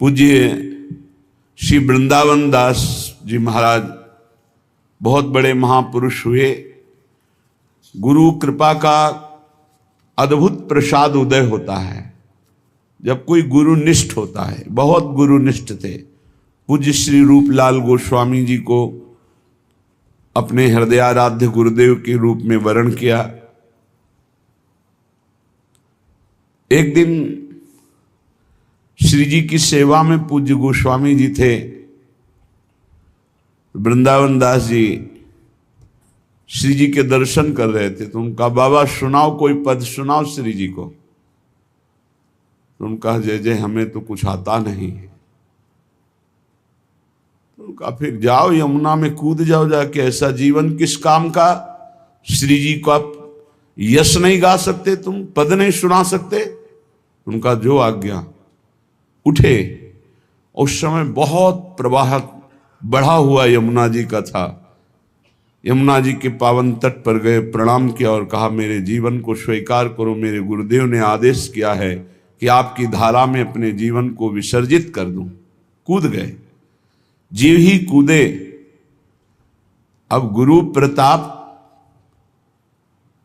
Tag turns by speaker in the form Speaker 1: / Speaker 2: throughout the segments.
Speaker 1: पूज्य श्री वृंदावन दास जी महाराज बहुत बड़े महापुरुष हुए। गुरु कृपा का अद्भुत प्रसाद उदय होता है जब कोई गुरुनिष्ठ होता है। बहुत गुरुनिष्ठ थे। पूज्य श्री रूपलाल गोस्वामी जी को अपने हृदयाराध्य गुरुदेव के रूप में वरण किया। एक दिन श्री जी की सेवा में पूज्य गोस्वामी जी थे। वृंदावन दास जी श्री जी के दर्शन कर रहे थे तो उनका बाबा सुनाओ, कोई पद सुनाओ श्री जी को। तो उनका जय जय हमें तो कुछ आता नहीं है। तो उनका फिर जाओ यमुना में कूद जाओ जाके, ऐसा जीवन किस काम का। श्री जी को आप यश नहीं गा सकते, तुम पद नहीं सुना सकते। उनका जो आज्ञा। उठे। उस समय बहुत प्रवाह बढ़ा हुआ यमुना जी का था। यमुना जी के पावन तट पर गए, प्रणाम किया और कहा मेरे जीवन को स्वीकार करो, मेरे गुरुदेव ने आदेश किया है कि आपकी धारा में अपने जीवन को विसर्जित कर दूं। कूद गए। जीव ही कूदे। अब गुरु प्रताप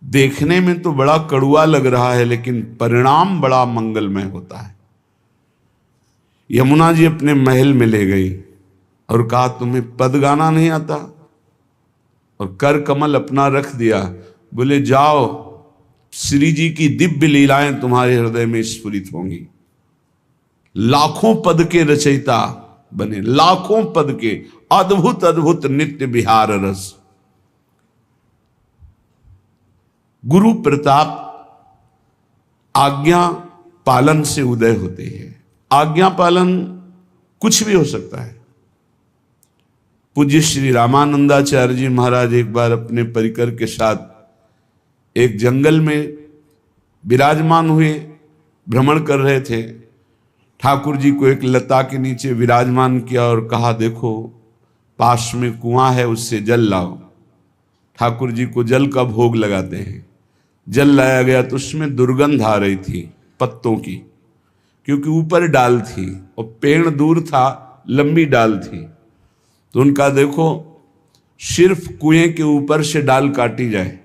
Speaker 1: देखने में तो बड़ा कड़ुआ लग रहा है लेकिन परिणाम बड़ा मंगलमय होता है। यमुना जी अपने महल में ले गई और कहा तुम्हें पद गाना नहीं आता, और कर कमल अपना रख दिया। बोले जाओ, श्री जी की दिव्य लीलाएं तुम्हारे हृदय में स्फुरित होंगी। लाखों पद के रचयिता बने, लाखों पद के अद्भुत अद्भुत नित्य विहार रस। गुरु प्रताप आज्ञा पालन से उदय होते हैं। आज्ञा पालन कुछ भी हो सकता है। पूज्य श्री रामानंदाचार्य जी महाराज एक बार अपने परिकर के साथ एक जंगल में विराजमान हुए, भ्रमण कर रहे थे। ठाकुर जी को एक लता के नीचे विराजमान किया और कहा देखो पास में कुआं है, उससे जल लाओ। ठाकुर जी को जल का भोग लगाते हैं। जल लाया गया तो उसमें दुर्गंध आ रही थी पत्तों की, क्योंकि ऊपर डाल थी और पेड़ दूर था, लंबी डाल थी। तो उनका देखो सिर्फ कुएं के ऊपर से डाल काटी जाए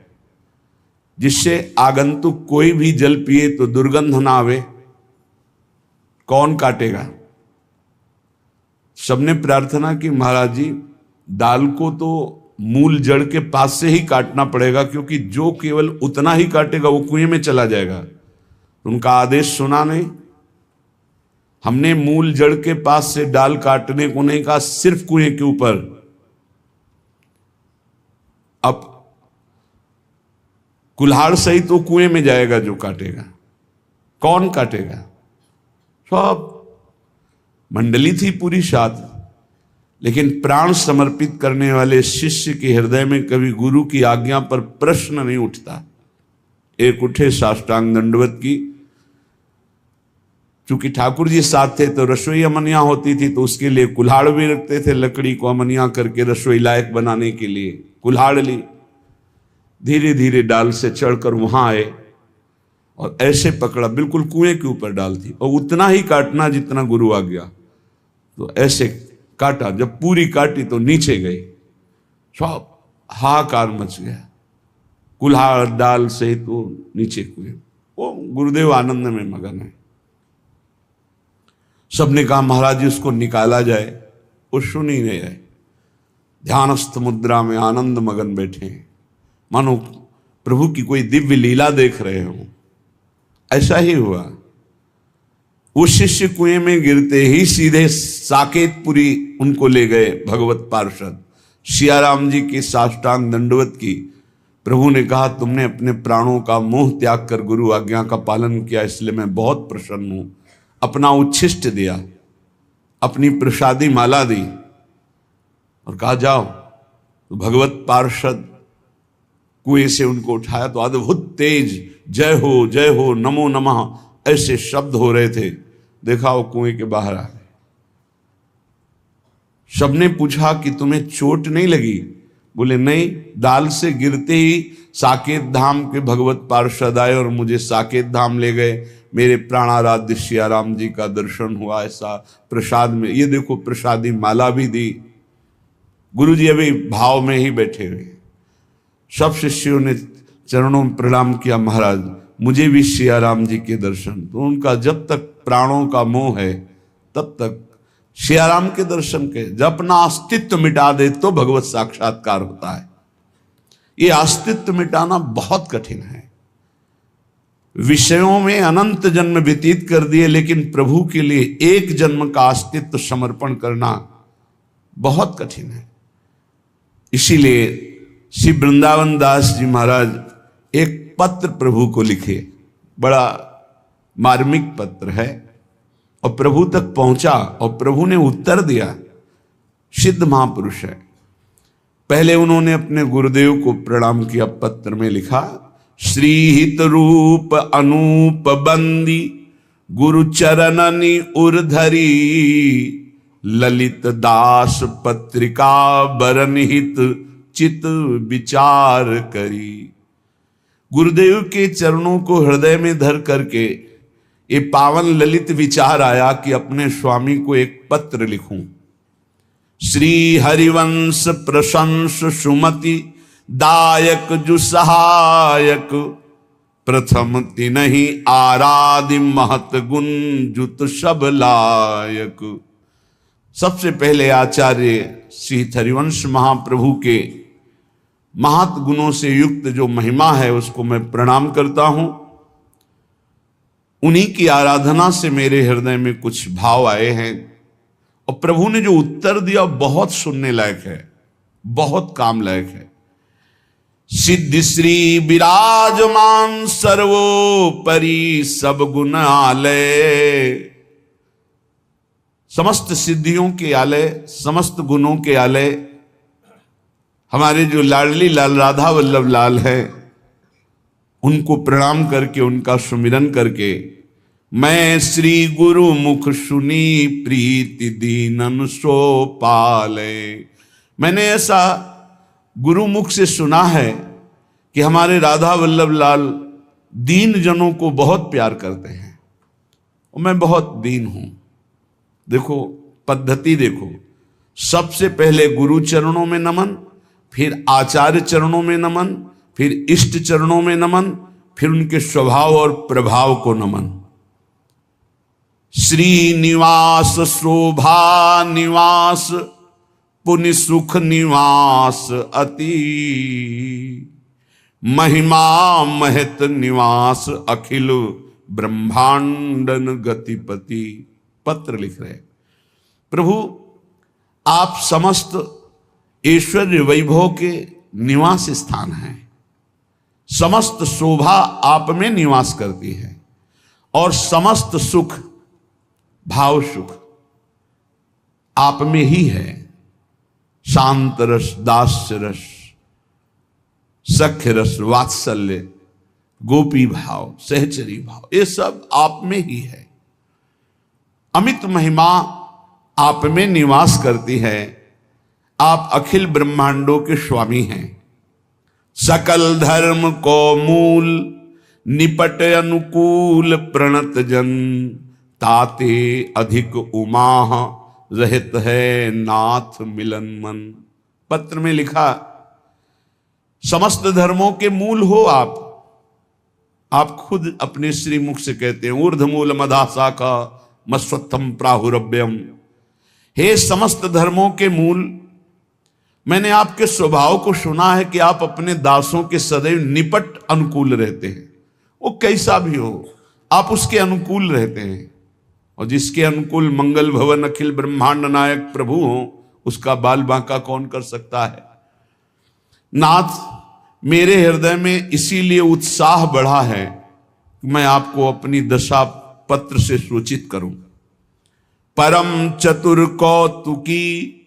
Speaker 1: जिससे आगंतुक कोई भी जल पिए तो दुर्गंध ना आवे। कौन काटेगा? सबने प्रार्थना की महाराज जी डाल को तो मूल जड़ के पास से ही काटना पड़ेगा, क्योंकि जो केवल उतना ही काटेगा वो कुएं में चला जाएगा। उनका आदेश सुना नहीं। हमने मूल जड़ के पास से डाल काटने को नहीं कहा, सिर्फ कुएं के ऊपर। अब कुल्हाड़ सही तो कुएं में जाएगा जो काटेगा। कौन काटेगा? सब मंडली थी पूरी साथ, लेकिन प्राण समर्पित करने वाले शिष्य के हृदय में कभी गुरु की आज्ञा पर प्रश्न नहीं उठता। एक उठे साष्टांग दंडवत की। चूंकि ठाकुर जी साथ थे तो रसोई अमनिया होती थी, तो उसके लिए कुल्हाड़ भी रखते थे। लकड़ी को अमनिया करके रसोई लायक बनाने के लिए कुल्हाड़ ली। धीरे धीरे डाल से चढ़कर वहां आए और ऐसे पकड़ा, बिल्कुल कुएं के ऊपर डाल थी, और उतना ही काटना जितना गुरु आ गया। तो ऐसे काटा। जब पूरी काटी तो नीचे गई। सब हाहाकार मच गया। कुल्हाड़ डाल से तो नीचे कुएं। वो गुरुदेव आनंद में मगन है। सबने कहा महाराज जी उसको निकाला जाए। वो सुन ही नहीं रहे। ध्यानस्थ मुद्रा में आनंद मगन बैठे हैं, मानो प्रभु की कोई दिव्य लीला देख रहे हो। ऐसा ही हुआ। वो शिष्य कुएं में गिरते ही सीधे साकेतपुरी उनको ले गए भगवत पार्षद। सियाराम जी की साष्टांग दंडवत की। प्रभु ने कहा तुमने अपने प्राणों का मोह त्याग कर गुरु आज्ञा का पालन किया, इसलिए मैं बहुत प्रसन्न हूं। अपना उच्छिष्ट दिया, अपनी प्रसादी माला दी और कहा जाओ। तो भगवत पार्षद कुएं से उनको उठाया तो अद्भुत तेज जय हो नमो नमः ऐसे शब्द हो रहे थे। देखा वो कुएं के बाहर आ गए। सबने पूछा कि तुम्हें चोट नहीं लगी? बोले नहीं, डाल से गिरते ही साकेत धाम के भगवत पार्षद आए और मुझे साकेत धाम ले गए। मेरे प्राणाराध्य सियाराम जी का दर्शन हुआ। ऐसा प्रसाद में, ये देखो प्रसादी माला भी दी। गुरु जी अभी भाव में ही बैठे हुए। सब शिष्यों ने चरणों में प्रणाम किया, महाराज मुझे भी सियाराम जी के दर्शन। तो उनका जब तक प्राणों का मोह है तब तक सियाराम के दर्शन के, जब अपना अस्तित्व मिटा दे तो भगवत साक्षात्कार होता है। ये अस्तित्व मिटाना बहुत कठिन है। विषयों में अनंत जन्म व्यतीत कर दिए, लेकिन प्रभु के लिए एक जन्म का अस्तित्व समर्पण करना बहुत कठिन है। इसीलिए श्री वृंदावन दास जी महाराज एक पत्र प्रभु को लिखे, बड़ा मार्मिक पत्र है, और प्रभु तक पहुंचा और प्रभु ने उत्तर दिया। सिद्ध महापुरुष है। पहले उन्होंने अपने गुरुदेव को प्रणाम किया। पत्र में लिखा, श्रीहित रूप अनूप बंदी गुरु चरणनि उर्धरी, ललित दास पत्रिका बरनिहित चित विचार करी। गुरुदेव के चरणों को हृदय में धर करके ये पावन ललित विचार आया कि अपने स्वामी को एक पत्र लिखूं। श्री हरिवंश प्रशंस सुमति दायक जु सहायक, प्रथम तिनहि आराधि महत गुण जुत सब लायक। सबसे पहले आचार्य श्री हरिवंश महाप्रभु के महत गुणों से युक्त जो महिमा है उसको मैं प्रणाम करता हूं। उन्हीं की आराधना से मेरे हृदय में कुछ भाव आए हैं, और प्रभु ने जो उत्तर दिया बहुत सुनने लायक है, बहुत काम लायक है। सिद्धि श्री विराजमान सर्वोपरि सब गुण आलय, समस्त सिद्धियों के आलय, समस्त गुणों के आलय हमारे जो लाडली लाल राधा वल्लभ लाल है, उनको प्रणाम करके उनका सुमिरन करके मैं श्री गुरु मुख सुनी प्रीति दीनन सो पाले। मैंने ऐसा गुरु मुख से सुना है कि हमारे राधा वल्लभ लाल दीन जनों को बहुत प्यार करते हैं, और मैं बहुत दीन हूं। देखो पद्धति, देखो सबसे पहले गुरु चरणों में नमन, फिर आचार्य चरणों में नमन, फिर इष्ट चरणों में नमन, फिर उनके स्वभाव और प्रभाव को नमन। श्री निवास शोभा निवास पुण्य सुख निवास अति, महिमा महत निवास अखिल ब्रह्मांडन गतिपति। पत्र लिख रहे प्रभु, आप समस्त ऐश्वर्य वैभव के निवास स्थान हैं। समस्त शोभा आप में निवास करती है, और समस्त सुख भाव सुख आप में ही है। शांत रस, दास्य रस, सख्य रस, वात्सल्य, गोपी भाव, सहचरी भाव, ये सब आप में ही है। अमित महिमा आप में निवास करती है। आप अखिल ब्रह्मांडों के स्वामी हैं। सकल धर्म को मूल निपट अनुकूल प्रणत जन, ताते अधिक उमा रहत है नाथ मिलन मन। पत्र में लिखा, समस्त धर्मों के मूल हो आप खुद अपने श्रीमुख से कहते हैं, ऊर्ध्वमूल मधा शाखा मस्वत्थम प्राहुरभ्यम। हे समस्त धर्मों के मूल, मैंने आपके स्वभाव को सुना है कि आप अपने दासों के सदैव निपट अनुकूल रहते हैं। वो कैसा भी हो आप उसके अनुकूल रहते हैं, और जिसके अनुकूल मंगल भवन अखिल ब्रह्मांड नायक प्रभु हो, उसका बाल बांका कौन कर सकता है। नाथ, मेरे हृदय में इसीलिए उत्साह बढ़ा है कि मैं आपको अपनी दशा पत्र से सूचित करूं। परम चतुर कौतुकी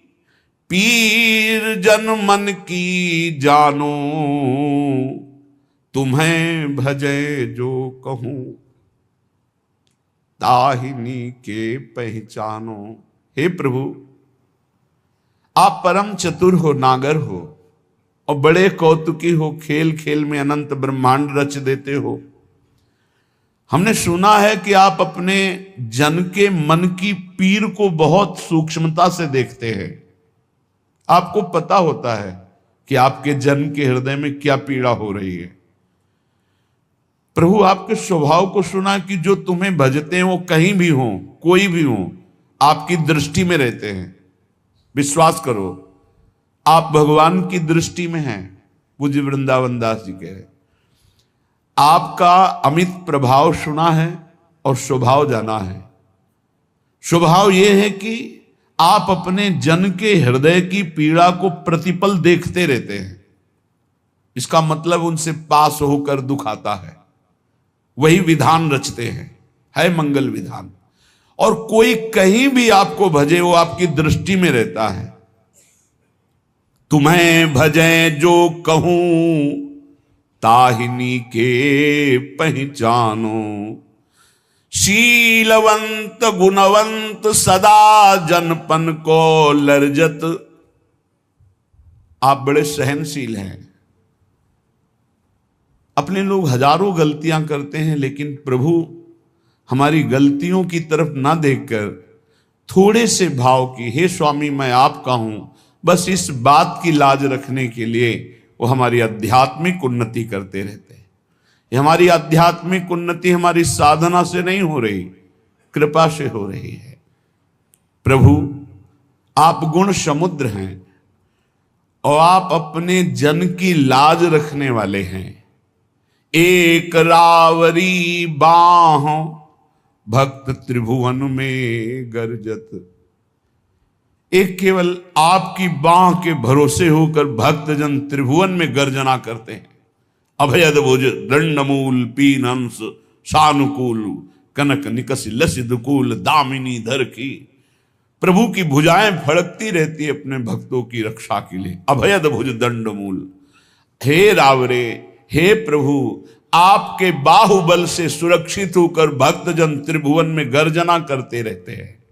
Speaker 1: पीर जन मन की जानो, तुम्हें भजे जो कहूं ताहिनी के पहचानो। हे प्रभु, आप परम चतुर हो, नागर हो, और बड़े कौतुकी हो, खेल खेल में अनंत ब्रह्मांड रच देते हो। हमने सुना है कि आप अपने जन के मन की पीर को बहुत सूक्ष्मता से देखते हैं। आपको पता होता है कि आपके जन के हृदय में क्या पीड़ा हो रही है। प्रभु आपके स्वभाव को सुना कि जो तुम्हें भजते हैं वो कहीं भी हो, कोई भी हो, आपकी दृष्टि में रहते हैं। विश्वास करो, आप भगवान की दृष्टि में हैं। पूज्य वृंदावन दास जी कह रहे, आपका अमित प्रभाव सुना है और स्वभाव जाना है। स्वभाव यह है कि आप अपने जन के हृदय की पीड़ा को प्रतिपल देखते रहते हैं। इसका मतलब उनसे पास होकर दुख आता है, वही विधान रचते हैं, है मंगल विधान। और कोई कहीं भी आपको भजे वो आपकी दृष्टि में रहता है। तुम्हें भजे जो कहूं ताहिनी के पहचानो, शीलवंत गुणवंत सदा जनपन को लर्जत। आप बड़े सहनशील हैं। अपने लोग हजारों गलतियां करते हैं, लेकिन प्रभु हमारी गलतियों की तरफ ना देखकर थोड़े से भाव की, हे स्वामी मैं आपका हूं, बस इस बात की लाज रखने के लिए वो हमारी आध्यात्मिक उन्नति करते रहते हैं। हमारी आध्यात्मिक उन्नति हमारी साधना से नहीं हो रही, कृपा से हो रही है। प्रभु आप गुण समुद्र हैं और आप अपने जन की लाज रखने वाले हैं। एक रावरी बाह भक्त त्रिभुवन में गर्जत। एक केवल आपकी बाह के भरोसे होकर भक्तजन त्रिभुवन में गर्जना करते हैं। अभयद भुज दंडमूल पीन अंश सानुकूल कनक निकसी लसिदुकूल दामिनी धर की। प्रभु की भुजाएं फड़कती रहती है अपने भक्तों की रक्षा के लिए। अभयद भुज दंडमूल, हे रावरे, हे प्रभु, आपके बाहुबल से सुरक्षित होकर भक्तजन त्रिभुवन में गर्जना करते रहते हैं।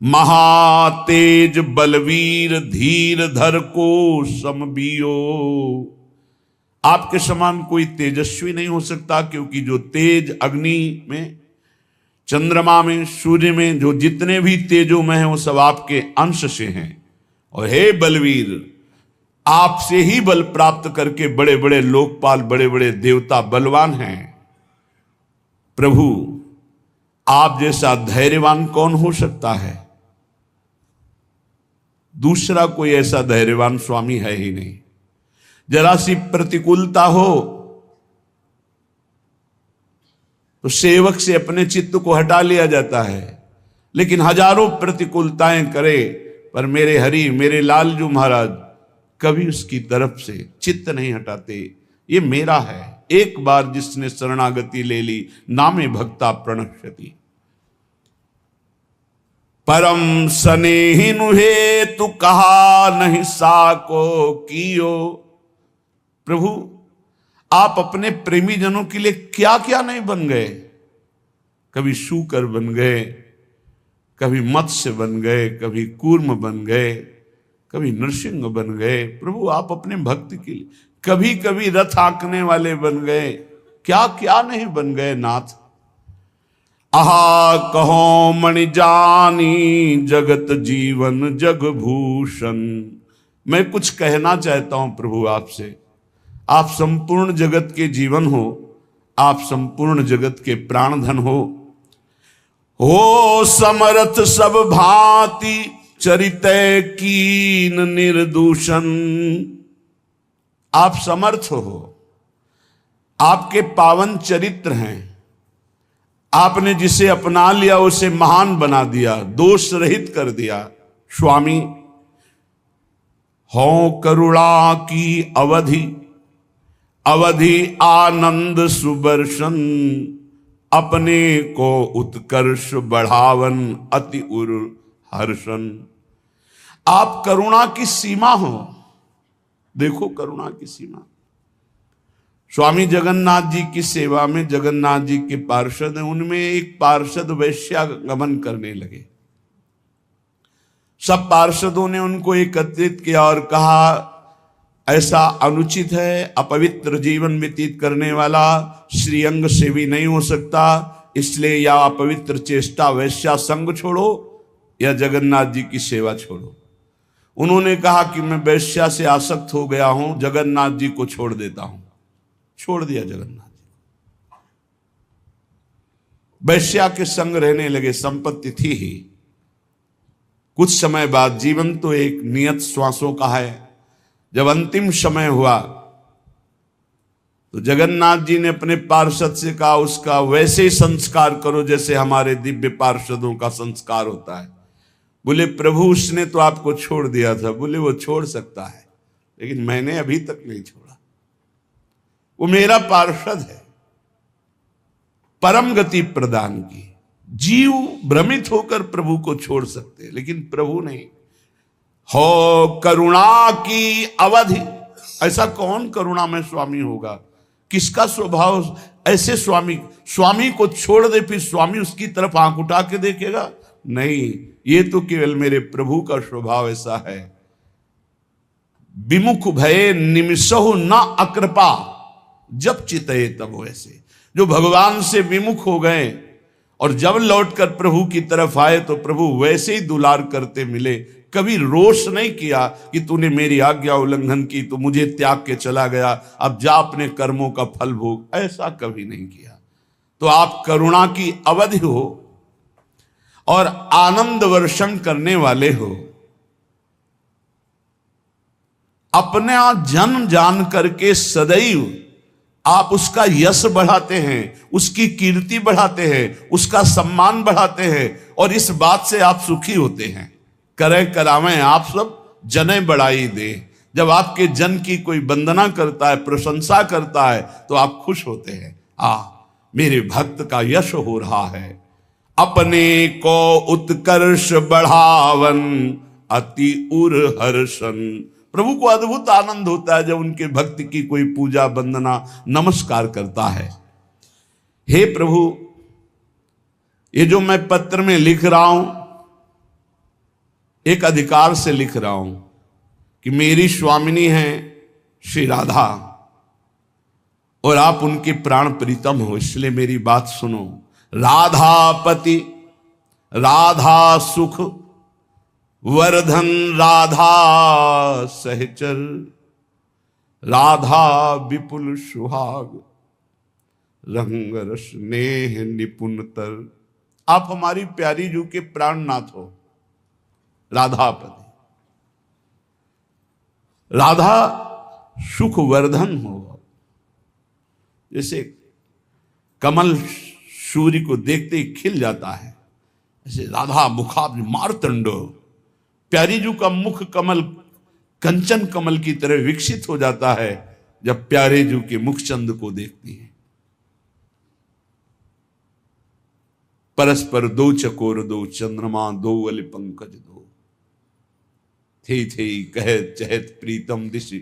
Speaker 1: महातेज बलवीर धीर धर को समबियो। आपके समान कोई तेजस्वी नहीं हो सकता, क्योंकि जो तेज अग्नि में, चंद्रमा में, सूर्य में जो जितने भी तेजों में हैं वो सब आपके अंश से हैं। और हे बलवीर, आपसे ही बल प्राप्त करके बड़े बड़े लोकपाल, बड़े बड़े देवता बलवान हैं। प्रभु आप जैसा धैर्यवान कौन हो सकता है? दूसरा कोई ऐसा धैर्यवान स्वामी है ही नहीं। जरा सी प्रतिकूलता हो तो सेवक से अपने चित्त को हटा लिया जाता है, लेकिन हजारों प्रतिकूलताएं करे पर मेरे हरि, मेरे लालजू महाराज कभी उसकी तरफ से चित्त नहीं हटाते। ये मेरा है। एक बार जिसने शरणागति ले ली, नामे भक्ता प्रणश्यति। परम स्नेहिनु हे तू कहा नहीं साको कियो। प्रभु आप अपने प्रेमी जनों के लिए क्या क्या नहीं बन गए। कभी शूकर बन गए, कभी मत्स्य बन गए, कभी कूर्म बन गए, कभी नृसिंह बन गए। प्रभु आप अपने भक्त के लिए कभी कभी रथ हाँकने वाले बन गए, क्या क्या नहीं बन गए नाथ। आहा कहो मणि जानी जगत जीवन जग भूषण। मैं कुछ कहना चाहता हूं प्रभु आपसे। आप संपूर्ण जगत के जीवन हो, आप संपूर्ण जगत के प्राणधन हो समर्थ सब भांति चरितय कीन निर्दूषण। आप समर्थ हो, आपके पावन चरित्र हैं। आपने जिसे अपना लिया उसे महान बना दिया, दोष रहित कर दिया। स्वामी हो करुणा की अवधि, अवधि आनंद सुबर्शन। अपने को उत्कर्ष बढ़ावन अति उर हर्षण। आप करुणा की सीमा हो। देखो करुणा की सीमा। स्वामी जगन्नाथ जी की सेवा में जगन्नाथ जी के पार्षद हैं, उनमें एक पार्षद वैश्यागमन करने लगे। सब पार्षदों ने उनको एकत्रित किया और कहा, ऐसा अनुचित है। अपवित्र जीवन व्यतीत करने वाला श्रीअंग से भी नहीं हो सकता। इसलिए या अपवित्र चेष्टा वैश्या संग छोड़ो या जगन्नाथ जी की सेवा छोड़ो। उन्होंने कहा कि मैं वैश्या से आसक्त हो गया हूं, जगन्नाथ जी को छोड़ देता हूं। छोड़ दिया जगन्नाथ जी, वैश्या के संग रहने लगे। संपत्ति थी ही। कुछ समय बाद, जीवन तो एक नियत श्वासों का है, जब अंतिम समय हुआ तो जगन्नाथ जी ने अपने पार्षद से कहा उसका वैसे ही संस्कार करो जैसे हमारे दिव्य पार्षदों का संस्कार होता है। बोले प्रभु उसने तो आपको छोड़ दिया था। बोले वो छोड़ सकता है, लेकिन मैंने अभी तक नहीं छोड़ा। वो मेरा पार्षद है। परम गति प्रदान की। जीव भ्रमित होकर प्रभु को छोड़ सकते, लेकिन प्रभु नहीं। हो करुणा की अवधि। ऐसा कौन करुणा में स्वामी होगा? किसका स्वभाव ऐसे स्वामी को छोड़ दे फिर स्वामी उसकी तरफ आंख उठा के देखेगा? नहीं, ये तो केवल मेरे प्रभु का स्वभाव ऐसा है। विमुख भये निमिषहु न अकृपा, जब चितये तब वैसे। जो भगवान से विमुख हो गए और जब लौटकर प्रभु की तरफ आए तो प्रभु वैसे ही दुलार करते मिले। कभी रोष नहीं किया कि तूने मेरी आज्ञा उल्लंघन की तो मुझे त्याग के चला गया, अब जा अपने कर्मों का फल भोग। ऐसा कभी नहीं किया। तो आप करुणा की अवधि हो और आनंद वर्षण करने वाले हो। अपने जन्म जान करके सदैव आप उसका यश बढ़ाते हैं, उसकी कीर्ति बढ़ाते हैं, उसका सम्मान बढ़ाते हैं, और इस बात से आप सुखी होते हैं। करें करावें आप सब जने बढ़ाई दे। जब आपके जन की कोई वंदना करता है, प्रशंसा करता है, तो आप खुश होते हैं। मेरे भक्त का यश हो रहा है। अपने को उत्कर्ष बढ़ावन अति उर हर्षन। प्रभु को अद्भुत आनंद होता है जब उनके भक्त की कोई पूजा वंदना नमस्कार करता है। हे प्रभु, ये जो मैं पत्र में लिख रहा हूं, एक अधिकार से लिख रहा हूं कि मेरी स्वामिनी है श्री राधा और आप उनके प्राण प्रीतम हो, इसलिए मेरी बात सुनो। राधापति राधा सुख वर्धन राधा सहचर राधा विपुल सुहाग रंग रस नेह निपुणतर। आप हमारी प्यारी जू के प्राणनाथ हो। राधापति, राधा सुख वर्धन हो। जैसे कमल सूर्य को देखते ही खिल जाता है, ऐसे राधा मुखाब्ज मार्तंड, प्यारी जू का मुख कमल कंचन कमल की तरह विकसित हो जाता है जब प्यारे जू के मुखचंद को देखती है। परस्पर दो चकोर दो चंद्रमा दो अल पंकज दो, थे कहत चहत प्रीतम दिशि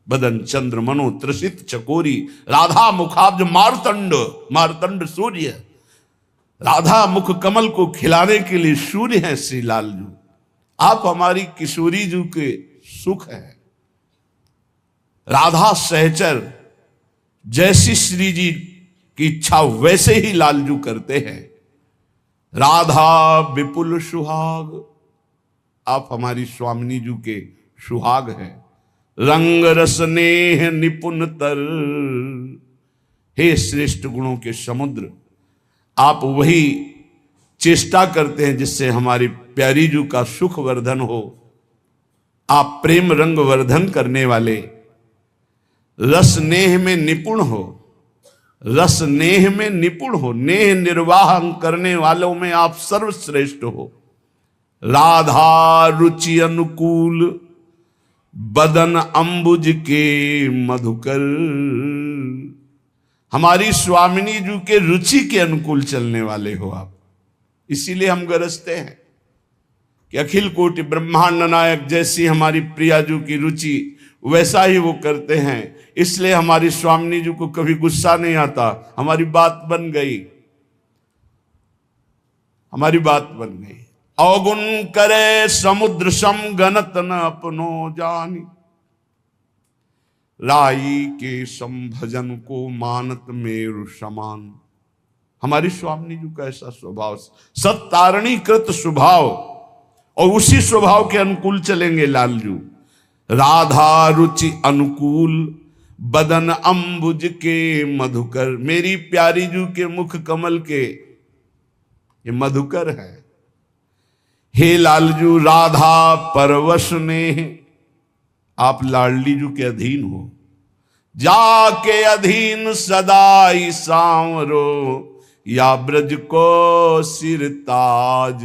Speaker 1: बदन चंद्र मनो त्रसित चकोरी। राधा मुखाब्ज मार्तंड, मार्तंड सूर्य। राधा मुख कमल को खिलाने के लिए सूर्य है श्री लालजू। आप हमारी किशोरी जू के सुख है। राधा सहचर, जैसी श्री जी की इच्छा वैसे ही लालजू करते हैं। राधा विपुल सुहाग, आप हमारी स्वामिनी जू के सुहाग हैं। रंग रस नेह निपुण तर, हे श्रेष्ठ गुणों के समुद्र, आप वही चेष्टा करते हैं जिससे हमारी प्यारी जू का सुख वर्धन हो। आप प्रेम रंग वर्धन करने वाले, रस नेह में निपुण हो, रस नेह में निपुण हो, नेह निर्वाह करने वालों में आप सर्वश्रेष्ठ हो। राधा रुचि अनुकूल बदन अंबुज के मधुकर, हमारी स्वामिनी जू के रुचि के अनुकूल चलने वाले हो आप। इसीलिए हम गरजते हैं कि अखिल कोटि ब्रह्मांड नायक जैसी हमारी प्रिया जू की रुचि वैसा ही वो करते हैं। इसलिए हमारी स्वामिनी जू को कभी गुस्सा नहीं आता। हमारी बात बन गई, हमारी बात बन गई। अवगुण करे समुद्र सम गणत न अपनो जानी, राई के संभजन को मानत मेरु समान। हमारी स्वामी जी का ऐसा स्वभाव, सत्तारणी कृत स्वभाव, और उसी स्वभाव के अनुकूल चलेंगे लालजू। राधा रुचि अनुकूल बदन अंबुज के मधुकर, मेरी प्यारी जू के मुख कमल के ये मधुकर है। हे लालजू राधा परवश ने, आप लाडली जू के अधीन हो, जाके अधीन सदाई सांवरो, या ब्रज को सिर ताज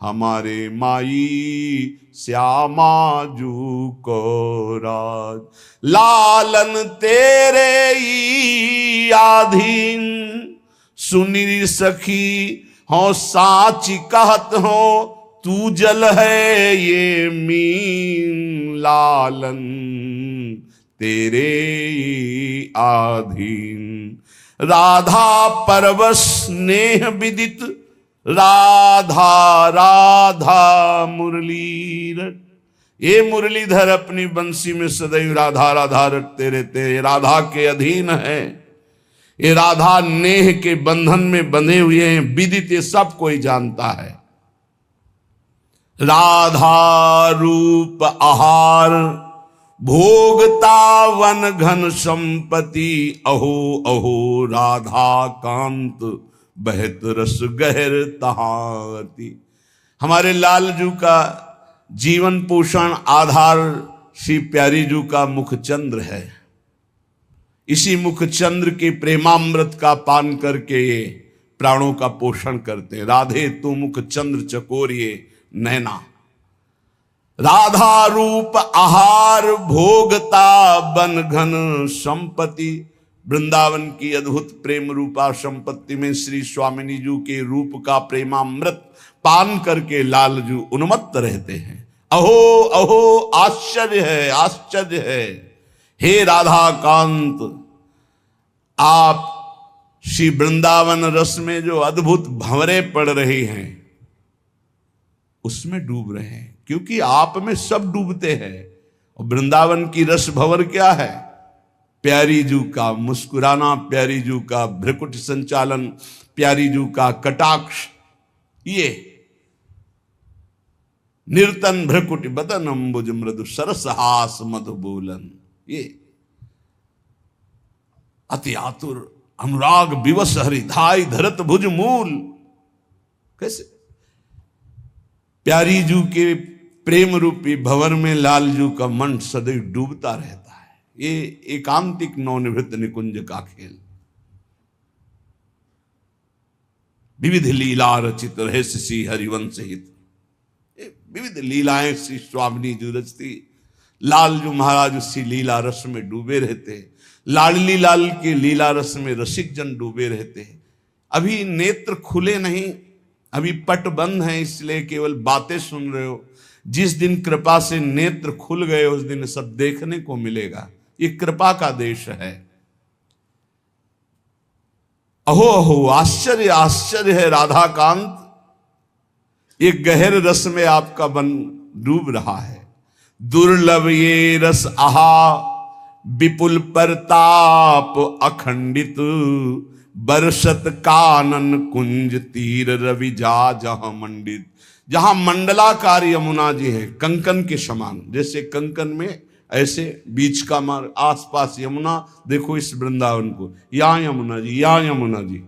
Speaker 1: हमारे माई श्यामा जू को राज। लालन तेरे ही आधीन सुनी सखी हो साची कहत हो, तू जल है ये मीन लालन तेरे आधीन। राधा परवश स्नेह विदित, राधा राधा मुरली रट, ये मुरलीधर अपनी बंसी में सदैव राधा राधा रटते रहते, राधा के अधीन है, ये राधा नेह के बंधन में बंधे हुए हैं, विदित ये सब कोई जानता है। राधा रूप आहार भोगता वन घन संपत्ति, अहो अहो राधा कांत बहत रस गहर तहाती। हमारे लालजू का जीवन पोषण आधार श्री प्यारी जू का मुखचंद्र है। इसी मुखचंद्र के प्रेमामृत का पान करके ये प्राणों का पोषण करते। राधे तू मुखचंद्र चकोरिए नैना, राधा रूप आहार भोगता बन घन संपत्ति। वृंदावन की अद्भुत प्रेम रूपा संपत्ति में श्री स्वामिनी जू के रूप का प्रेमामृत पान करके लालजू उन्मत्त रहते हैं। अहो अहो आश्चर्य है, आश्चर्य है। हे राधा कांत, आप श्री वृंदावन रस में जो अद्भुत भंवरे पड़ रही हैं उसमें डूब रहे हैं, क्योंकि आप में सब डूबते हैं। और वृंदावन की रस भंवर क्या है? प्यारी जू का मुस्कुराना, प्यारी जू का भ्रकुट संचालन, प्यारी जू का कटाक्ष, ये निर्तन भ्रकुट बदन अम्बुज मृदु सरसहास मधु बोलन, ये अति आतुर अनुराग विवश हरिधाई धरत भुज मूल। कैसे प्यारी जू के प्रेम रूपी भंवर में लालजू का मन सदैव डूबता रहता है। ये एकांतिक नवनिवृत्त निकुंज का खेल। विविध लीला रचित रहस्य सी हरिवंश हित, विविध लीलाएं श्री स्वामिनी जू रचती। लालजू महाराज उसी लीला रस में डूबे रहते हैं। लाडली लाल के लीला रस में रसिक जन डूबे रहते हैं। अभी नेत्र खुले नहीं, अभी पट बंद है, इसलिए केवल बातें सुन रहे हो। जिस दिन कृपा से नेत्र खुल गए उस दिन सब देखने को मिलेगा। ये कृपा का देश है। अहो अहो आश्चर्य आश्चर्य है राधा कांत, एक गहर रस में आपका मन डूब रहा है। दुर्लभ ये रस आहा विपुल परताप अखंडित, बरसत कानन कुंज तीर रवि जा जहां मंडित। जहां मंडलाकार यमुना जी है कंकन के समान, जैसे कंकन में ऐसे बीच का मार्ग, आसपास यमुना। देखो इस वृंदावन को, यहाँ यमुना जी, यहाँ यमुना जी,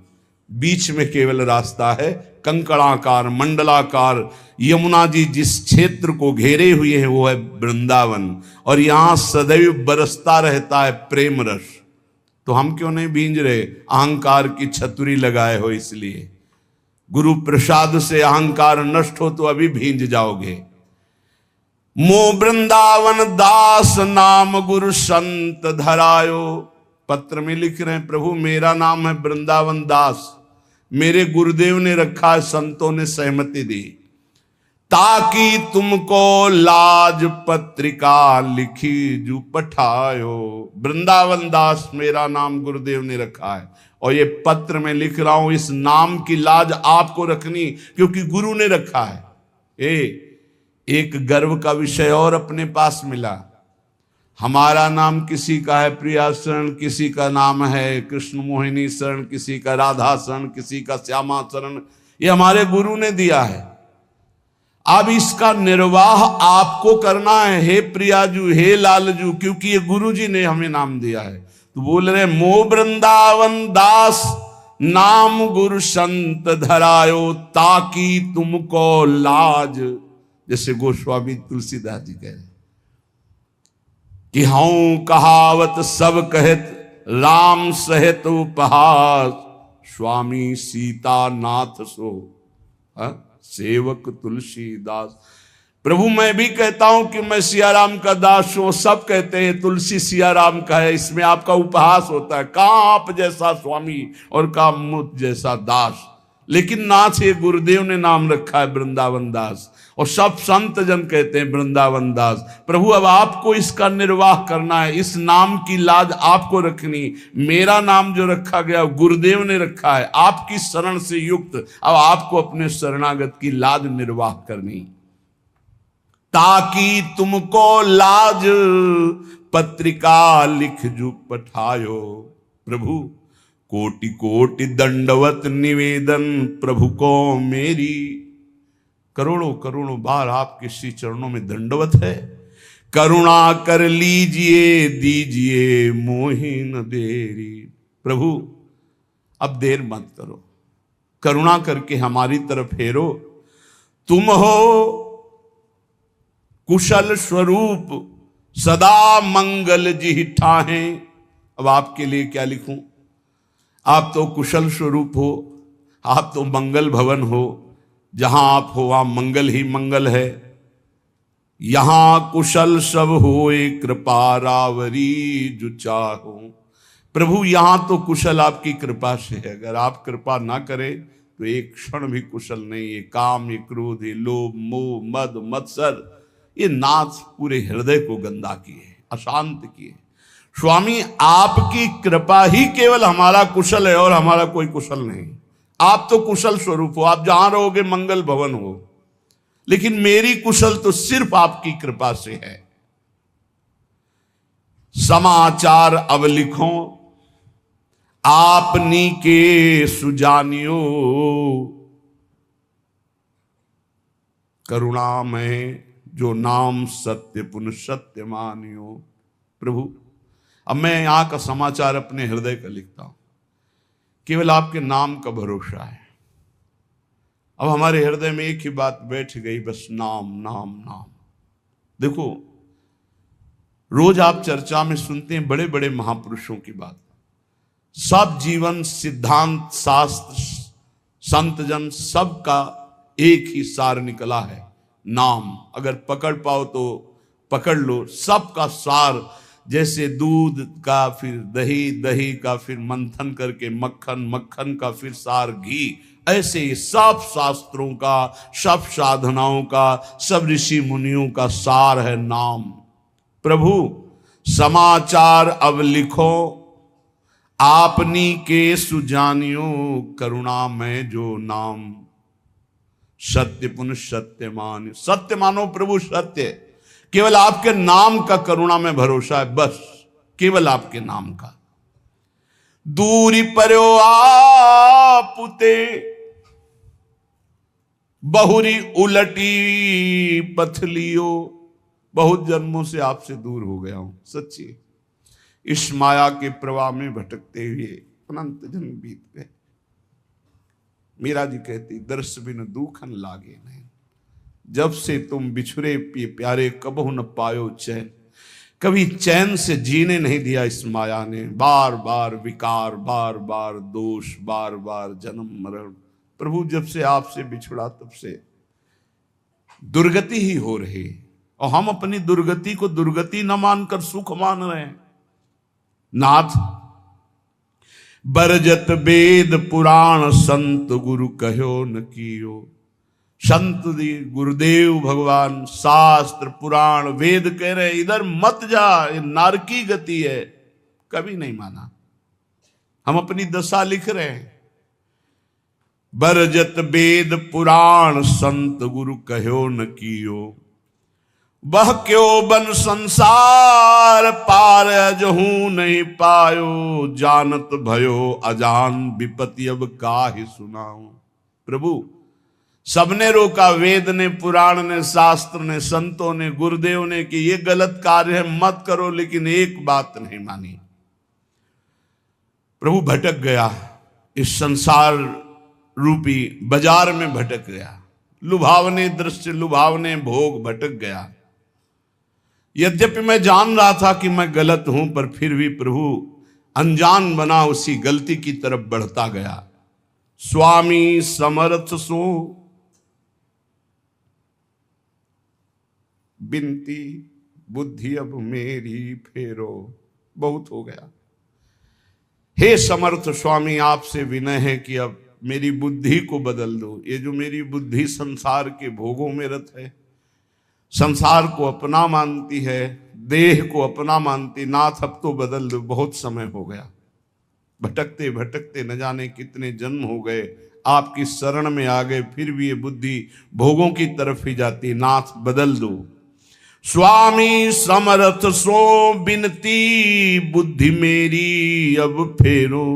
Speaker 1: बीच में केवल रास्ता है। कंकणाकार मंडलाकार यमुना जी जिस क्षेत्र को घेरे हुए हैं वो है वृंदावन, और यहां सदैव बरसता रहता है प्रेम रस। तो हम क्यों नहीं भींज रहे? अहंकार की छतरी लगाए हो इसलिए। गुरु प्रसाद से अहंकार नष्ट हो तो अभी भींज जाओगे। मो वृंदावन दास नाम गुरु संत धरायो। पत्र में लिख रहे हैं, प्रभु मेरा नाम है वृंदावन दास, मेरे गुरुदेव ने रखा है, संतों ने सहमति दी, ताकि तुमको लाज पत्रिका लिखी जू पठायो। वृंदावन दास मेरा नाम गुरुदेव ने रखा है, और ये पत्र में लिख रहा हूं। इस नाम की लाज आपको रखनी, क्योंकि गुरु ने रखा है। एक गर्व का विषय और अपने पास मिला। हमारा नाम किसी का है प्रिया शरण, किसी का नाम है कृष्ण मोहिनी शरण, किसी का राधा शरण, किसी का श्यामा शरण, ये हमारे गुरु ने दिया है। अब इसका निर्वाह आपको करना है, हे प्रियाजू, हे लालजू, क्योंकि ये गुरु जी ने हमें नाम दिया है। तो बोल रहे मो वृंदावन दास नाम गुरु संत धरायो, ताकि तुमको लाज, जैसे गोस्वामी तुलसीदास जी कह रहे कि हूं कहावत सब कहत, राम सहित उपहास, स्वामी सीता नाथ सो सेवक तुलसीदास। प्रभु मैं भी कहता हूं कि मैं सियाराम का दास हूं, सब कहते हैं तुलसी सियाराम का है, इसमें आपका उपहास होता है, कहां आप जैसा स्वामी और कहां मुझ जैसा दास। लेकिन नाथ ये गुरुदेव ने नाम रखा है वृंदावन दास, और सब संत जन कहते हैं वृंदावन दास। प्रभु अब आपको इसका निर्वाह करना है, इस नाम की लाज आपको रखनी। मेरा नाम जो रखा गया गुरुदेव ने रखा है, आपकी शरण से युक्त, अब आपको अपने शरणागत की लाज निर्वाह करनी, ताकि तुमको लाज पत्रिका लिख जू पठायो। प्रभु कोटि कोटि दंडवत निवेदन, प्रभु को मेरी करोड़ों करोड़ों बार आपके श्री चरणों में दंडवत है। करुणा कर लीजिए दीजिए मोहि न देरी। प्रभु अब देर मत करो, करुणा करके हमारी तरफ फेरो। तुम हो कुशल स्वरूप सदा मंगल जी ठाहे। अब आपके लिए क्या लिखूं? आप तो कुशल स्वरूप हो, आप तो मंगल भवन हो, जहां आप हो वहां मंगल ही मंगल है। यहां कुशल सब होए कृपा रावरी जो चाहो। प्रभु यहां तो कुशल आपकी कृपा से है, अगर आप कृपा ना करें तो एक क्षण भी कुशल नहीं। ये काम, ये क्रोध, ये लोभ, मोह, मद, मत्सर, ये नाच पूरे हृदय को गंदा किए, अशांत किए। स्वामी आपकी कृपा ही केवल हमारा कुशल है और हमारा कोई कुशल नहीं। आप तो कुशल स्वरूप हो, आप जहां रहोगे मंगल भवन हो, लेकिन मेरी कुशल तो सिर्फ आपकी कृपा से है। समाचार अब लिखो आपनी के सुजानियो, करुणा में जो नाम सत्य पुन सत्य मानियो। प्रभु अब मैं यहां का समाचार अपने हृदय का लिखता हूं, केवल आपके नाम का भरोसा है। अब हमारे हृदय में एक ही बात बैठ गई, बस नाम नाम नाम। देखो रोज आप चर्चा में सुनते हैं बड़े बड़े महापुरुषों की बात, सब जीवन सिद्धांत शास्त्र संत जन सबका एक ही सार निकला है, नाम। अगर पकड़ पाओ तो पकड़ लो, सबका सार। जैसे दूध का फिर दही, दही का फिर मंथन करके मक्खन, मक्खन का फिर सार घी, ऐसे ही सब शास्त्रों का, सब साधनाओं का, सब ऋषि मुनियों का सार है नाम। प्रभु समाचार अब लिखो आपनी के सुजानियो, करुणा में जो नाम सत्य पुन सत्य मान। सत्य मानो प्रभु, सत्य केवल आपके नाम का करुणा में भरोसा है, बस केवल आपके नाम का। दूरी पर्यो आपुते बहुरी उलटी पथलियो। बहुत जन्मों से आपसे दूर हो गया हूं, सच्ची। इस माया के प्रवाह में भटकते हुए अनंत जन्म बीत गए। मीरा जी कहती, दर्श बिन दुखन लागे नहीं, जब से तुम बिछुरे प्यारे कबहु न पायो चैन। कभी चैन से जीने नहीं दिया इस माया ने, बार बार विकार, बार बार दोष, बार बार जन्म मरण। प्रभु जब से आपसे बिछुड़ा तब से दुर्गति ही हो रही, और हम अपनी दुर्गति को दुर्गति न मानकर सुख मान रहे हैं। नाथ बरजत वेद पुराण संत गुरु कहो न कियो। संत गुरुदेव भगवान शास्त्र पुराण वेद कह रहे इधर मत जा, ये नारकी गति है, कभी नहीं माना। हम अपनी दशा लिख रहे हैं। बरजत वेद पुराण संत गुरु कहो न कियो, वह क्यों बन संसार पार अजहू नहीं पायो, जानत भयो अजान विपत्ति अब काहे सुनाऊं। प्रभु सबने रोका, वेद ने, पुराण ने, शास्त्र ने, संतों ने, गुरुदेव ने कि ये गलत कार्य है मत करो, लेकिन एक बात नहीं मानी। प्रभु भटक गया, इस संसार रूपी बाजार में भटक गया, लुभावने दृश्य, लुभावने भोग, भटक गया। यद्यपि मैं जान रहा था कि मैं गलत हूं, पर फिर भी प्रभु अनजान बना उसी गलती की तरफ बढ़ता गया। स्वामी समर्थ सो बिनती बुद्धि अब मेरी फेरो, बहुत हो गया। हे समर्थ स्वामी, आपसे विनय है कि अब मेरी बुद्धि को बदल दो। ये जो मेरी बुद्धि संसार के भोगों में रत है, संसार को अपना मानती है, देह को अपना मानती, नाथ अब तो बदल दो। बहुत समय हो गया, भटकते भटकते न जाने कितने जन्म हो गए, आपकी शरण में आ गए, फिर भी ये बुद्धि भोगों की तरफ ही जाती। नाथ बदल दो। स्वामी समर्थ सो बिनती बुद्धि मेरी अब फेरो,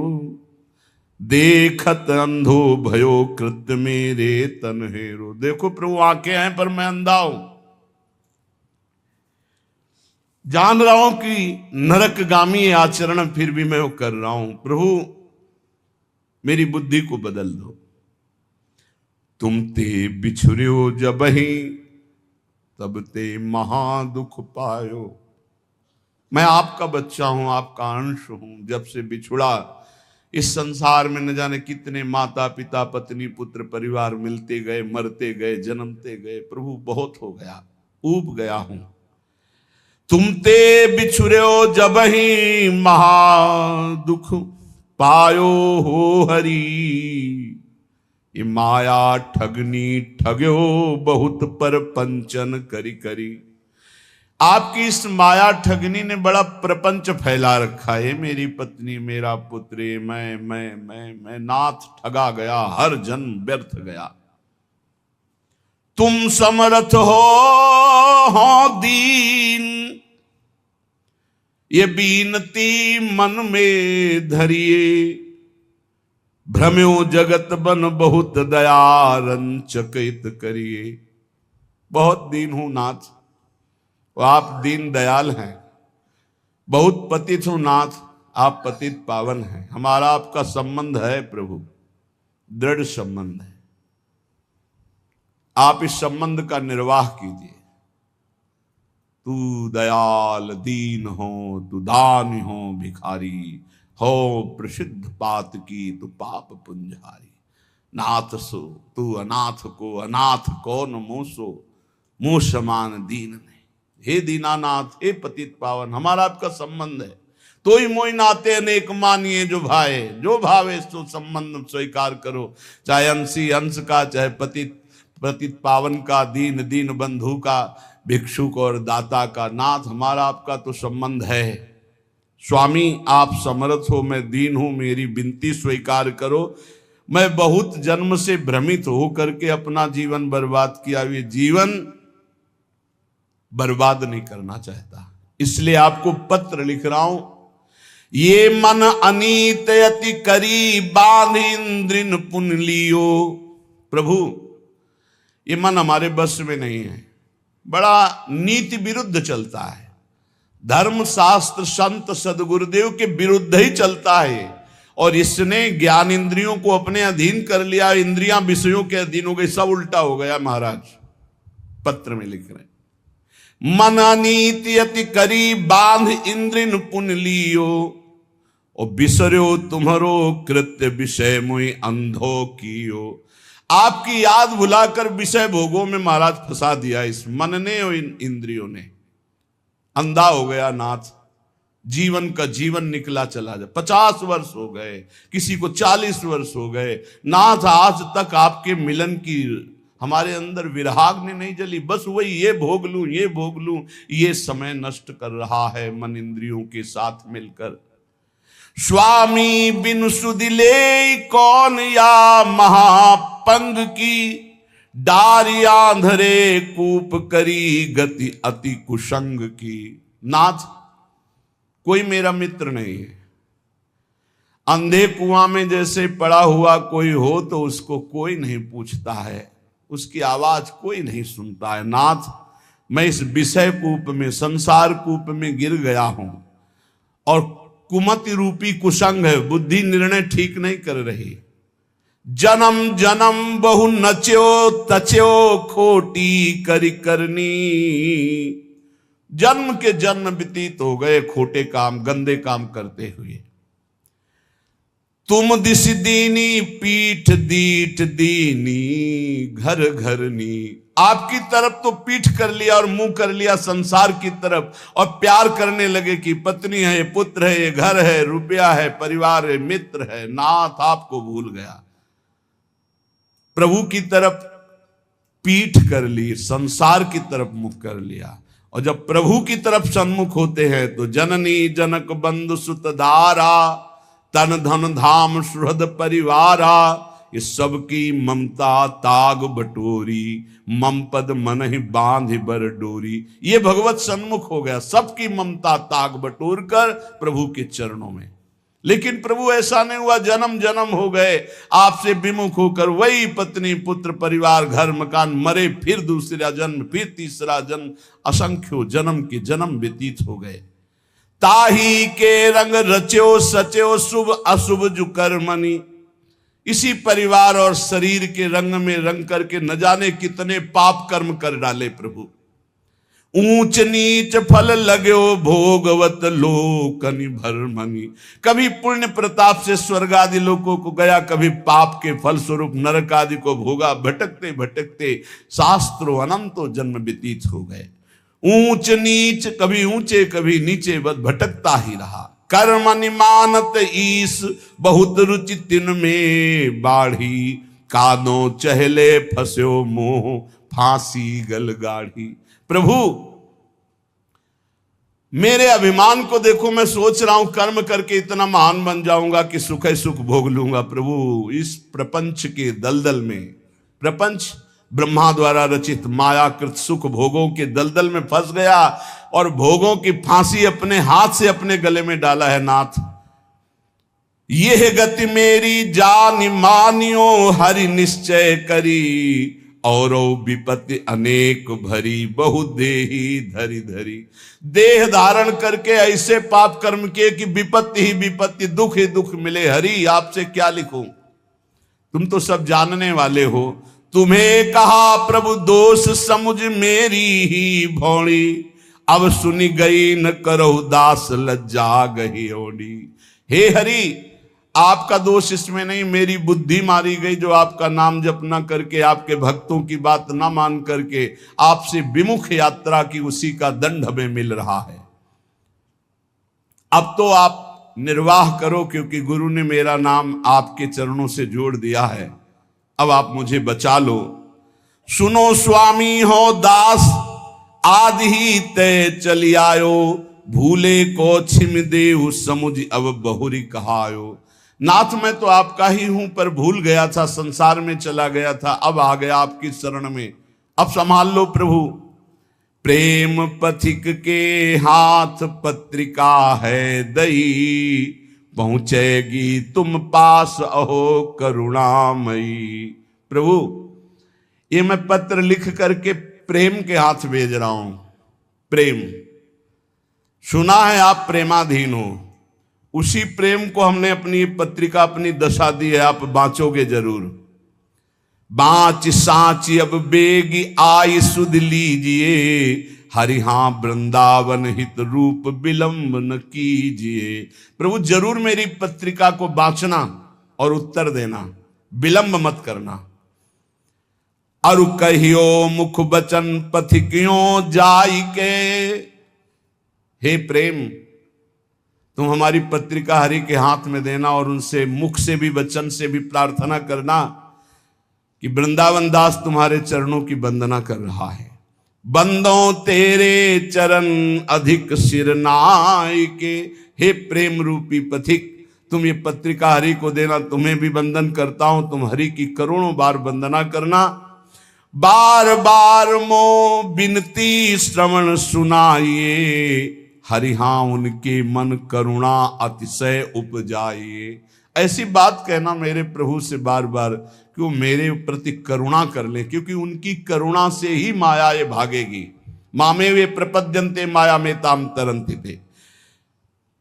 Speaker 1: देखत अंधो भयो कृत मेरे तन हेरो। देखो प्रभु आंखें हैं पर मैं अंधा हूं, जान रहा हूं कि नरकगामी आचरण फिर भी मैं वो कर रहा हूं। प्रभु मेरी बुद्धि को बदल दो। तुम ते बिछुर्यो जबहि तब ते महादुख पायो। मैं आपका बच्चा हूं, आपका अंश हूं। जब से बिछुड़ा, इस संसार में न जाने कितने माता पिता पत्नी पुत्र परिवार मिलते गए, मरते गए, जन्मते गए। प्रभु बहुत हो गया, ऊब गया हूं। तुम ते बिछुर्यो जबहि महादुख पायो हो हरि, ये माया ठगनी ठग्यो बहुत पर पंचन करी करी। आपकी इस माया ठगनी ने बड़ा प्रपंच फैला रखा है। मेरी पत्नी, मेरा पुत्र, मैं नाथ ठगा गया, हर जन्म व्यर्थ गया। तुम समर्थ हो दीन, ये बीनती मन में धरिए, भ्रम्यो जगत बन बहुत दया रंचकित करिए। बहुत दीन हूं नाथ, आप दीन दयाल हैं। बहुत पतित हूं नाथ, आप पतित पावन हैं। हमारा आपका संबंध है प्रभु, दृढ़ संबंध है। आप इस संबंध का निर्वाह कीजिए। तू दयाल दीन हो, तू दानी हो भिखारी, हो प्रसिद्ध पात की तू पाप पुंजारी। नाथ सो तू अनाथ को, अनाथ कौन मोसो, मुँह समान दीन नहीं। हे दीनानाथ, हे पतित पावन, हमारा आपका संबंध है। तो ही मोई नाते अनेक मानिए जो भाए, जो भावे सो संबंध स्वीकार करो। चाहे अंशी अंश का, चाहे पतित पावन का, दीन दीन बंधु का, भिक्षुक और दाता का। नाथ हमारा आपका तो संबंध है। स्वामी आप समर्थ हो, मैं दीन हूं, मेरी विनती स्वीकार करो। मैं बहुत जन्म से भ्रमित हो करके अपना जीवन बर्बाद किया, ये जीवन बर्बाद नहीं करना चाहता, इसलिए आपको पत्र लिख रहा हूं। ये मन अनीत अति करी बांध इंद्रिन पुन लियो। प्रभु ये मन हमारे बस में नहीं है, बड़ा नीति विरुद्ध चलता है, धर्म शास्त्र संत सदगुरुदेव के विरुद्ध ही चलता है। और इसने ज्ञान इंद्रियों को अपने अधीन कर लिया, इंद्रियां विषयों के अधीन हो गई, सब उल्टा हो गया। महाराज पत्र में लिख रहे हैं, मन नीति अति करी बांध इंद्रिन पुन लियो, और बिसर्यो तुम्हारो कृत्य विषय मुई अंधो कियो। आपकी याद भुलाकर विषय भोगों में महाराज फंसा दिया इस मन ने और इन इंद्रियों ने। अंधा हो गया नाथ, जीवन का जीवन निकला चला जाए। 50 वर्ष हो गए, किसी को 40 वर्ष हो गए। नाथ आज तक आपके मिलन की हमारे अंदर विराग्नि नहीं जली। बस वही ये भोग लूं, ये भोग लूं, ये समय नष्ट कर रहा है मन इंद्रियों के साथ मिलकर। स्वामी बिन सुदिले कौन या महापंग की, डारिया अंधरे कूप करी गति अति कुसंग की। नाथ कोई मेरा मित्र नहीं है। अंधे कुआं में जैसे पड़ा हुआ कोई हो तो उसको कोई नहीं पूछता है, उसकी आवाज कोई नहीं सुनता है। नाथ मैं इस विषय कूप में, संसार कूप में गिर गया हूं और कुमति रूपी कुसंग है, बुद्धि निर्णय ठीक नहीं कर रही। जन्म जन्म बहु नच्यो तच्यो खोटी करी करनी। जन्म के जन्म व्यतीत हो गए खोटे काम, गंदे काम करते हुए। तुम दिस दीनी पीठ दीठ दीनी घर घरनी। आपकी तरफ तो पीठ कर लिया और मुंह कर लिया संसार की तरफ, और प्यार करने लगे कि पत्नी है, पुत्र है, ये घर है, रुपया है, परिवार है, मित्र है। नाथ आपको भूल गया। प्रभु की तरफ पीठ कर ली, संसार की तरफ मुख कर लिया। और जब प्रभु की तरफ सन्मुख होते हैं तो जननी जनक बंधु सुत धारा तन धन धाम सुहृद परिवारा। ये सबकी ममता ताग बटोरी मम पद मन ही बांध बर डोरी। ये भगवत सन्मुख हो गया, सबकी ममता ताग बटोर कर प्रभु के चरणों में। लेकिन प्रभु ऐसा नहीं हुआ, जन्म जन्म हो गए आपसे विमुख होकर, वही पत्नी पुत्र परिवार घर मकान, मरे फिर दूसरा जन्म, फिर तीसरा जन्म, असंख्यो जन्म के जन्म व्यतीत हो गए। ताही के रंग रच्यो सच्यो शुभ अशुभ जु कर्मनि। इसी परिवार और शरीर के रंग में रंग करके न जाने कितने पाप कर्म कर डाले प्रभु। ऊंच नीच फल लगो भोगवत लोकनि भरमनि। कभी पुण्य प्रताप से स्वर्ग आदि लोकों को गया, कभी पाप के फल स्वरूप नरक आदि को भोगा। भटकते भटकते शास्त्रों अनंतो जन्म व्यतीत हो गए। ऊंच नीच, कभी ऊंचे कभी नीचे, बस भटकता ही रहा। कर्म निमानत ईस बहुत रुचि तिन में बाढ़ी। कादों चहले फस्यो मोह फांसी गल गाढ़ी। प्रभु मेरे अभिमान को देखो, मैं सोच रहा हूं कर्म करके इतना महान बन जाऊंगा कि सुख सुख भोग लूंगा। प्रभु इस प्रपंच के दलदल में, प्रपंच ब्रह्मा द्वारा रचित मायाकृत सुख भोगों के दलदल में फंस गया और भोगों की फांसी अपने हाथ से अपने गले में डाला है। नाथ यह गति मेरी जान मानियो हरि निश्चय करी। और विपत्ति अनेक भरी बहु देही धरी धरी। देह धारण करके ऐसे पाप कर्म किए कि विपत्ति ही विपत्ति, दुख ही दुख मिले। हरि आपसे क्या लिखूं, तुम तो सब जानने वाले हो। तुम्हें कहा प्रभु दोष समुझ मेरी ही भौड़ी। अब सुनी गई न करो दास लज्जा गही ओडी। हे हरि आपका दोष इसमें नहीं, मेरी बुद्धि मारी गई जो आपका नाम जप न करके, आपके भक्तों की बात न मान करके आपसे विमुख यात्रा की, उसी का दंड हमें मिल रहा है। अब तो आप निर्वाह करो, क्योंकि गुरु ने मेरा नाम आपके चरणों से जोड़ दिया है। अब आप मुझे बचा लो। सुनो स्वामी हो दास आदि ही तय चली आयो। भूले को छिम देहु समुझ अब बहुरी कहायो। नाथ मैं तो आपका ही हूं, पर भूल गया था, संसार में चला गया था, अब आ गया आपकी शरण में। अब संभाल लो प्रभु। प्रेम पथिक के हाथ पत्रिका है दई। पहुंचेगी तुम पास अहो करुणामयी। प्रभु ये मैं पत्र लिख करके प्रेम के हाथ भेज रहा हूं। प्रेम सुना है आप प्रेमाधीन हो, उसी प्रेम को हमने अपनी पत्रिका, अपनी दशा दी है। आप बांचोगे जरूर। बाँच सांची अब बेगी आई सुध लीजिए। हरिहा वृंदावन हित रूप विलंब न कीजिए। प्रभु जरूर मेरी पत्रिका को बांचना और उत्तर देना, विलंब मत करना। अरु कहियो मुख बचन पथिकियों जाई के। हे प्रेम तुम हमारी पत्रिका हरि के हाथ में देना और उनसे मुख से भी वचन से भी प्रार्थना करना कि वृंदावन दास तुम्हारे चरणों की वंदना कर रहा है। बंदों तेरे चरण अधिक सिर नाय के। हे प्रेम रूपी पथिक तुम ये पत्रिका हरि को देना, तुम्हें भी वंदन करता हूं, तुम हरि की करोड़ों बार वंदना करना। बार बार मो बिनती श्रवण सुनाइए, हरिहा उनके मन करुणा अतिशय उपजाइए। ऐसी बात कहना मेरे प्रभु से बार बार कि वो मेरे प्रति करुणा कर ले, क्योंकि उनकी करुणा से ही माया ये भागेगी। मामे वे प्रपद्यन्ते माया में ताम तरन्ति थे।